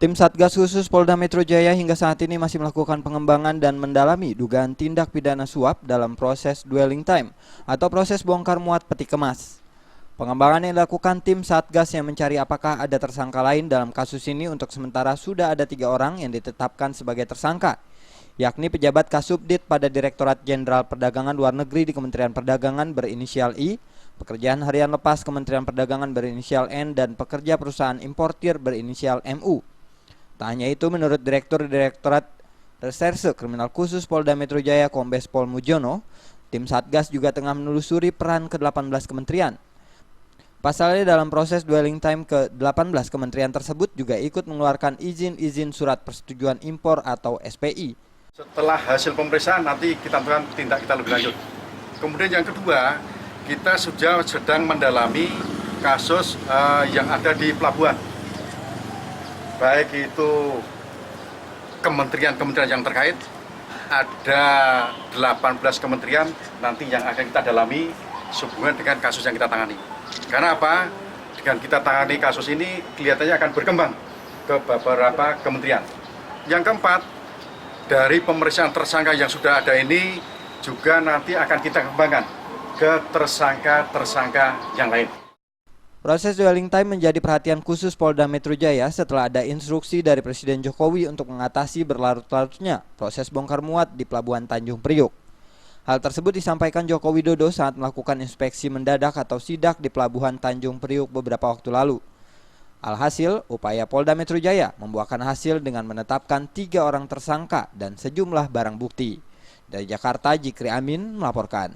Tim Satgas Khusus Polda Metro Jaya hingga saat ini masih melakukan pengembangan dan mendalami dugaan tindak pidana suap dalam proses dwelling time atau proses bongkar muat peti kemas. Pengembangan yang dilakukan tim Satgas yang mencari apakah ada tersangka lain dalam kasus ini. Untuk sementara sudah ada 3 orang yang ditetapkan sebagai tersangka, yakni pejabat Kasubdit pada Direktorat Jenderal Perdagangan Luar Negeri di Kementerian Perdagangan berinisial I, pekerjaan harian lepas Kementerian Perdagangan berinisial N, dan pekerja perusahaan importir berinisial MU. Tak hanya itu, menurut Direktorat Reserse Kriminal Khusus Polda Metro Jaya Kombes Pol Mujono, tim Satgas juga tengah menelusuri peran ke-18 kementerian. Pasalnya dalam proses dwelling time ke-18 kementerian tersebut juga ikut mengeluarkan izin surat persetujuan impor atau SPI. Setelah hasil pemeriksaan nanti kita tentukan tindak kita lebih lanjut. Kemudian yang kedua, kita sudah sedang mendalami kasus yang ada di pelabuhan. Baik itu kementerian-kementerian yang terkait, ada 18 kementerian nanti yang akan kita dalami sehubungan dengan kasus yang kita tangani. Karena apa? Dengan kita tangani kasus ini kelihatannya akan berkembang ke beberapa kementerian. Yang keempat, dari pemeriksaan tersangka yang sudah ada ini juga nanti akan kita kembangkan ke tersangka-tersangka yang lain. Proses dwelling time menjadi perhatian khusus Polda Metro Jaya setelah ada instruksi dari Presiden Jokowi untuk mengatasi berlarut-larutnya proses bongkar muat di Pelabuhan Tanjung Priuk. Hal tersebut disampaikan Joko Widodo saat melakukan inspeksi mendadak atau sidak di Pelabuhan Tanjung Priuk beberapa waktu lalu. Alhasil, upaya Polda Metro Jaya membuahkan hasil dengan menetapkan 3 orang tersangka dan sejumlah barang bukti. Dari Jakarta, Jikri Amin melaporkan.